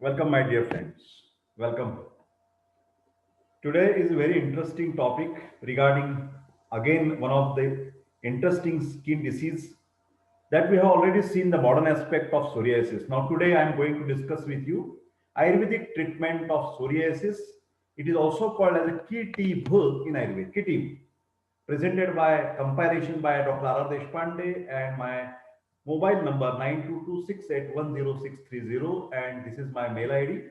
Welcome, my dear friends. Welcome. Today is a very interesting topic regarding again one of the interesting skin disease that we have already seen the modern aspect of psoriasis. Now, today I am going to discuss with you Ayurvedic treatment of psoriasis. It is also called as a Kitibha in Ayurveda. Kitibha, presented by compilation by Dr. R. Deshpande and my mobile number 9226810630, and this is my mail ID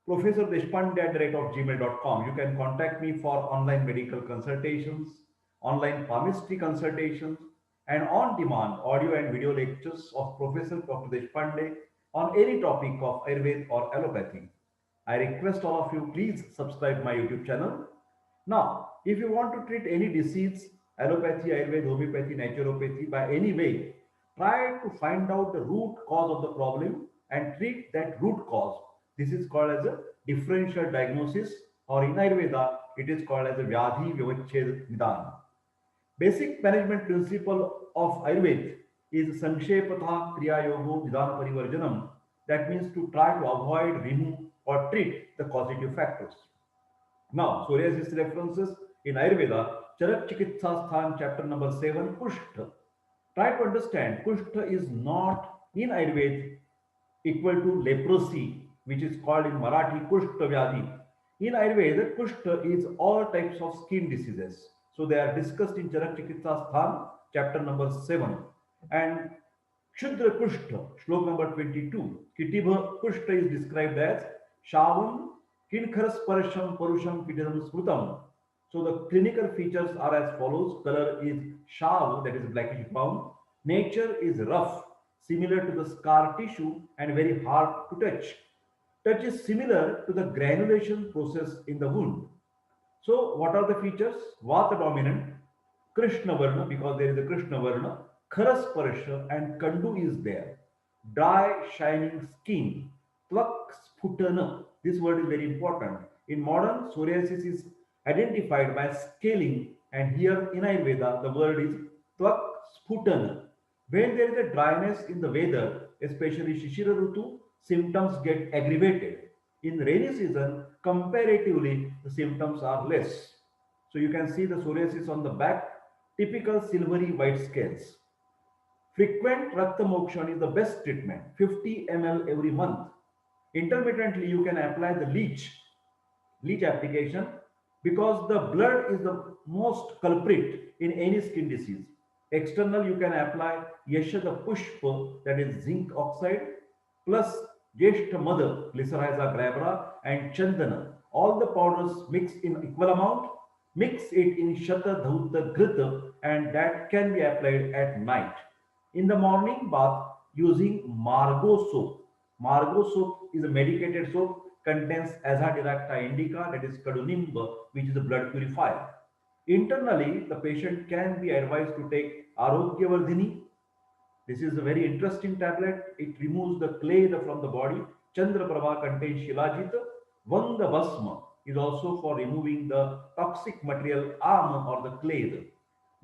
professordeshpande@gmail.com. You can contact me for online medical consultations, online palmistry consultations, and on-demand audio and video lectures of Professor Dr. Deshpande on any topic of Ayurved or Allopathy. I request all of you, please subscribe my YouTube channel. Now, if you want to treat any disease, allopathy, Ayurveda, homeopathy, naturopathy, by any way, try to find out the root cause of the problem and treat that root cause. This is called as a differential diagnosis, or in Ayurveda, it is called as a Vyadhi Vyavachhed Nidan. Basic management principle of Ayurveda is Sanshepatha Kriya Yogo Vidana Parivarjanam. That means to try to avoid, remove, or treat the causative factors. Now, psoriasis references in Ayurveda, Charak Chikitsa Sthan, chapter number 7, Kushtha. Try to understand, Kushtha is not in Ayurveda equal to leprosy, which is called in Marathi Kushtha Vyadhi. In Ayurveda, Kushtha is all types of skin diseases. So they are discussed in Charak Chikitsa Sthan, chapter number 7. And Shudra Kushtha, slok number 22. Kitibha Kushtha is described as Shavam Kinkarasparsham Parusham Pidam Smrutam. So the clinical features are as follows. Color is shav, that is blackish brown. Nature is rough, similar to the scar tissue and very hard to touch. Touch is similar to the granulation process in the wound. So what are the features? Vata dominant, Krishna Varna, because there is a Krishna Varna, Kharasparsha and Kandu is there. Dry, shining skin, Tvak Sputana. This word is very important. In modern, psoriasis is identified by scaling, and here in Ayurveda, the word is Tvak Sputana. When there is a dryness in the weather, especially Shishira Rutu, symptoms get aggravated. In rainy season, comparatively, the symptoms are less. So you can see the psoriasis on the back, typical silvery white scales. Frequent Rakta Mokshan is the best treatment, 50 ml every month. Intermittently, you can apply the leech application, because the blood is the most culprit in any skin disease. External, you can apply Yashada Pushpa, that is zinc oxide, plus Jeshta Mother, Glycyrrhiza glabra, and Chandana. All the powders mixed in equal amount. Mix it in Shata Dhauta Grita, and that can be applied at night. In the morning bath, using Margot soap. Margot soap is a medicated soap, contains Azadiracta indica, that is Kadunimba, which is a blood purifier. Internally, the patient can be advised to take Arogyavardhini. This is a very interesting tablet. It removes the clay from the body. Chandra Prabha contains Shilajita. Vanga Basma is also for removing the toxic material arm or the clay.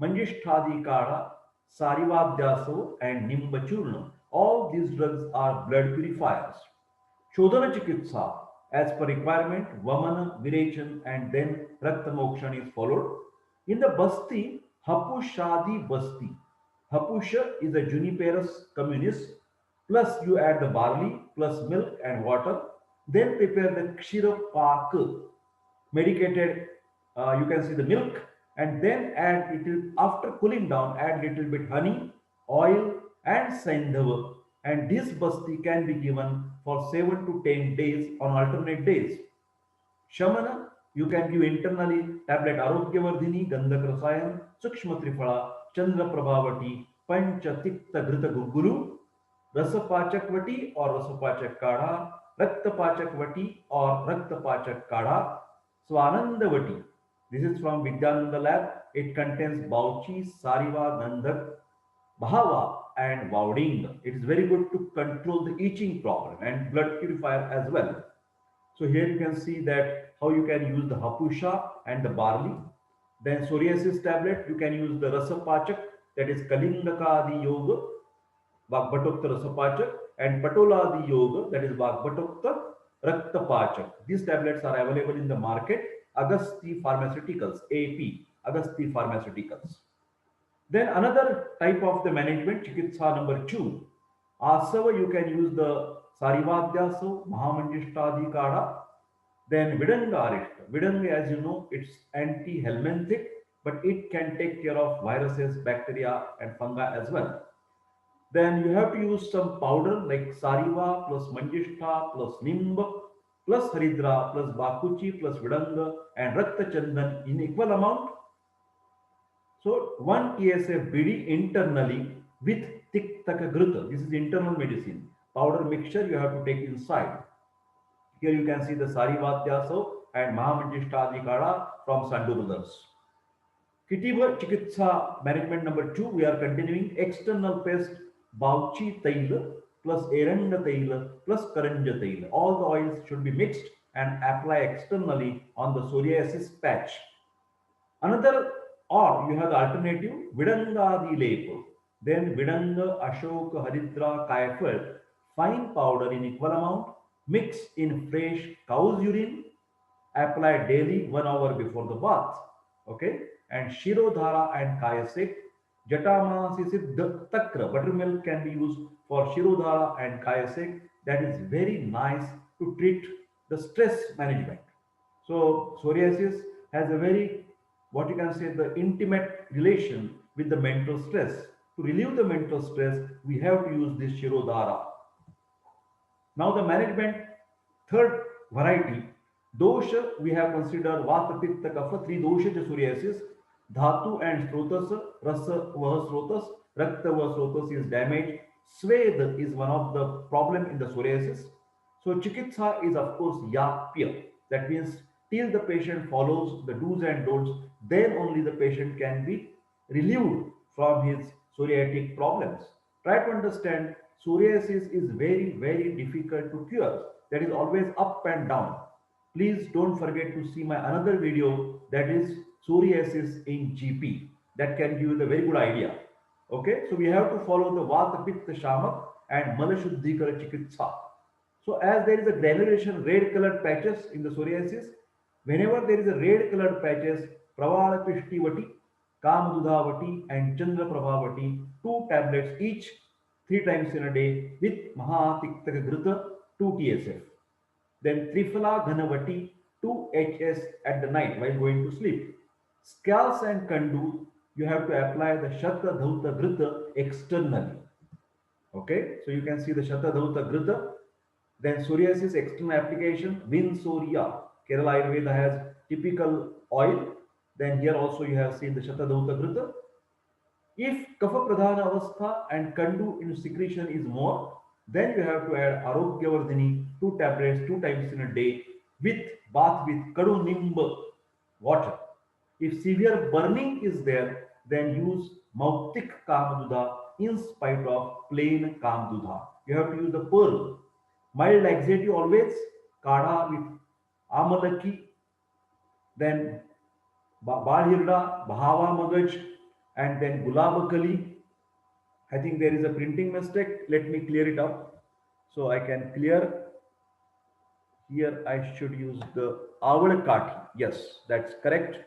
Manjisthadi Kara, Sarivadyaso, and Nimbachurna. All these drugs are blood purifiers. Shodhana Chikitsa, as per requirement, Vamana, Virechan, and then Rakta Mokshan is followed. In the Basti, Hapushadi Basti. Hapusha is a Juniperus communis, plus you add the barley, plus milk and water. Then prepare the Kshira Pak, medicated, you can see the milk, and then add little, after cooling down, add little bit honey, oil, and Saindhava. And this basti can be given for 7 to 10 days on alternate days. Shamana, you can give internally tablet Arogyavardhini, Gandhak Rasayan, Sukshma Triphala, Chandra Prabhavati, Pancha Tikta Grita Gurguru, Rasapachakvati or Rasapachak Kadha, Raktapachakvati or Raktapachak Kadha, Swanandavati. This is from Vidyananda lab. It contains Bauchi, Sariva, Gandhak, Bhava, and Vauding. It is very good to control the itching problem and blood purifier as well. So here you can see that how you can use the hapusha and the barley. Then psoriasis tablet, you can use the rasapachak, that is Kalindaka Adi Yoga, Bhatokta rasapachak, and Patoladi Yoga, that is Vagbatokta, Rakta Pachak. These tablets are available in the market. Agasti Pharmaceuticals, AP, Agasti Pharmaceuticals. Then another type of the management, Chikitsa number 2. Asava, you can use the Sarivadyaso, Mahamanjishtadi Kada. Then Vidanga Arishta. Vidanga, as you know, it's anti-helminthic, but it can take care of viruses, bacteria, and fungi as well. Then you have to use some powder like Sariva plus Manjishta plus Nimba plus Haridra plus Bakuchi plus Vidanga and Rakta Chandan in equal amount. So 1 TSF BD internally with Tiktaka Gruta. This is internal medicine. Powder mixture you have to take inside. Here you can see the Sarivatyaso and Mahamanjishtadi Kada from Sandu Brothers. Kitibha Chikitsa management number 2, we are continuing external pest Bauchi Taila plus Eranda Taila plus Karanja Taila. All the oils should be mixed and apply externally on the psoriasis patch. Another, or you have the alternative Vidanga Lepo. Then Vidanga, Ashoka, Haridra, Kaifal, fine powder in equal amount, mix in fresh cow's urine, apply daily 1 hour before the bath. Okay, and Shirodhara and Kayasik, Jatamasi Siddha Takra, buttermilk can be used for Shirodhara and Kayasik. That is very nice to treat the stress management. So psoriasis has a very, what you can say, the intimate relation with the mental stress. To relieve the mental stress, we have to use this Shirodhara. Now the management, third variety, dosha, we have considered Vata, Pitta, Kapha, 3 dosha psoriasis, Dhatu and Srotas, Rasa, Vaha, Srotas, Rakta, Vaha, Srotas is damaged. Sved is one of the problem in the psoriasis. So Chikitsa is of course Yapya. That means till the patient follows the do's and don'ts, then only the patient can be relieved from his psoriatic problems. Try to understand, psoriasis is very, very difficult to cure. That is always up and down. Please don't forget to see my another video, that is psoriasis in GP. That can give you a very good idea. Okay, so we have to follow the Vata, Pitta, Shamak and Malashuddhikara Chikitsa. So as there is a granulation red colored patches in the psoriasis, whenever there is a red colored patches, Pravala Pishtivati, Kamadudhavati and Chandra Prabhavati, 2 tablets each 3 times in a day with Mahatiktaka Grita 2 TSF. Then Trifala Ghanavati 2 HS at the night while going to sleep. Scalds and Kandu, you have to apply the Shata Dhauta Grita externally. Okay, so you can see the Shata Dhauta Grita. Then psoriasis external application, Vinsoria. Kerala Ayurveda has typical oil. Then here also you have seen the Shatadauta Grita. If Kapha Pradhana Avastha and Kandu in secretion is more, then you have to add Arogyavardhini 2 tablets 2 times in a day with bath with Kadu Nimba water. If severe burning is there, then use Mautik Kamadudha in spite of plain Kamadudha. You have to use the pearl. Mild laxative always, Kada with Amalaki, then Balhirda, Bahava Magaj, and then Gulabakali. I think there is a printing mistake. Let me clear it up. So I can clear. Here I should use the Avalakati. Yes, that's correct.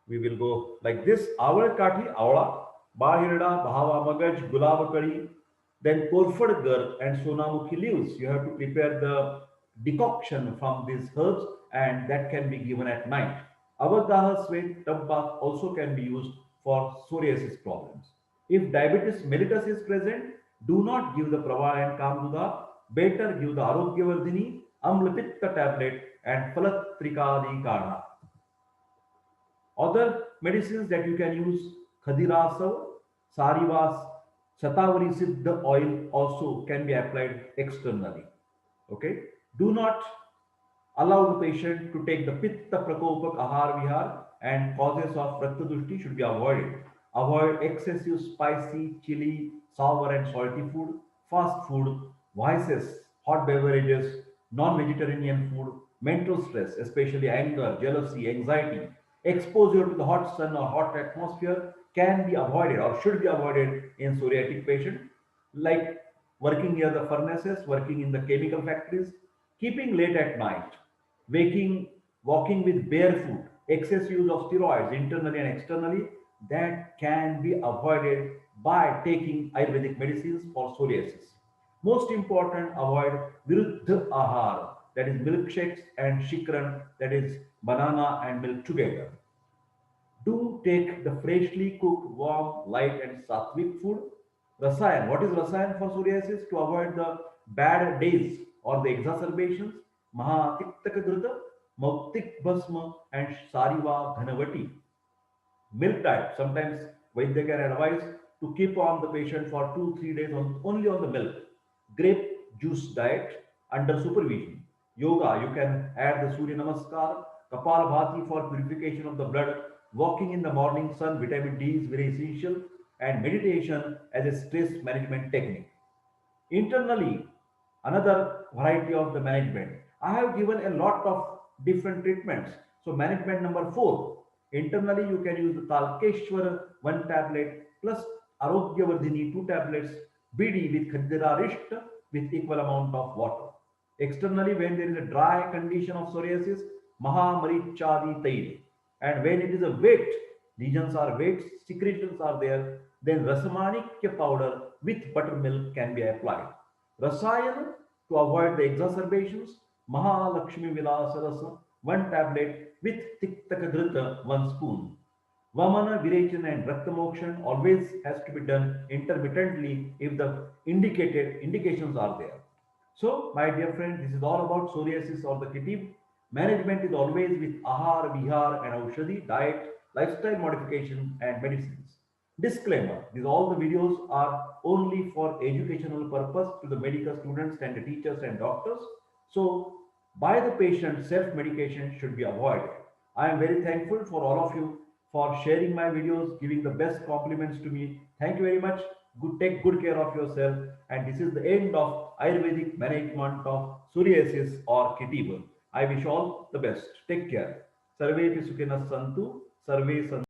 We will go like this. Avalakati, Avala, Balhirda, Bahava Magaj, Gulabakali. Then Korfadgar and Sonamukhi leaves. You have to prepare the decoction from these herbs and that can be given at night. Avagaha sweat tub bath also can be used for psoriasis problems. If diabetes mellitus is present, do not give the Prava and Kamduda. Better give the Arogyavardhini, Amlapitta tablet and Falatrikadi Karna. Other medicines that you can use, Khadirasav, Sarivas, Shatavari Siddha oil also can be applied externally. Okay. Do not allow the patient to take the Pitta Prakopak Ahar Vihar and causes of Raktadushti should be avoided. Avoid excessive spicy, chili, sour and salty food, fast food, vices, hot beverages, non-vegetarian food, mental stress, especially anger, jealousy, anxiety, exposure to the hot sun or hot atmosphere can be avoided or should be avoided in psoriatic patient. Like working near the furnaces, working in the chemical factories, keeping late at night, waking, walking with barefoot, excess use of steroids internally and externally, that can be avoided by taking Ayurvedic medicines for psoriasis. Most important, avoid viruddha ahar, that is milkshakes and shikran, that is banana and milk together. Do take the freshly cooked, warm, light, and sattvic food. Rasayan. What is Rasayan for psoriasis? To avoid the bad days or the exacerbations. Mahatiktakagruta, Mauktik Bhasma, and Sariva Dhanavati. Milk diet. Sometimes Vaidya can advise to keep on the patient for 2 3 days only on the milk. Grape juice diet under supervision. Yoga, you can add the Surya Namaskar, Kapal Bhati for purification of the blood. Walking in the morning sun, vitamin D is very essential, and meditation as a stress management technique. Internally, another variety of the management. I have given a lot of different treatments. So management number 4. Internally, you can use the Talkeshwar 1 tablet plus Arogyavardhini 2 tablets, BD with Khadira Risht with equal amount of water. Externally, when there is a dry condition of psoriasis, Mahamarichadi Tail. And when it is a wet, lesions are wet, secretions are there, then Rasamanikya powder with buttermilk can be applied. Rasayana, to avoid the exacerbations, Mahalakshmi Vilasa Rasa 1 tablet with Tiktakagrita 1 spoon. Vamana, Virechana and Raktamokshan always has to be done intermittently if the indicated indications are there. So, my dear friend, this is all about psoriasis or the Kitibha. Management is always with Ahar, Vihar and Aushadhi, diet, lifestyle modification and medicines. Disclaimer, these all the videos are only for educational purpose to the medical students and the teachers and doctors. So, by the patient, self-medication should be avoided. I am very thankful for all of you for sharing my videos, giving the best compliments to me. Thank you very much. Good, take good care of yourself. And this is the end of Ayurvedic management of psoriasis or Kitibha. I wish all the best. Take care. Sarve Sukhinas Santu. Sarve Santu.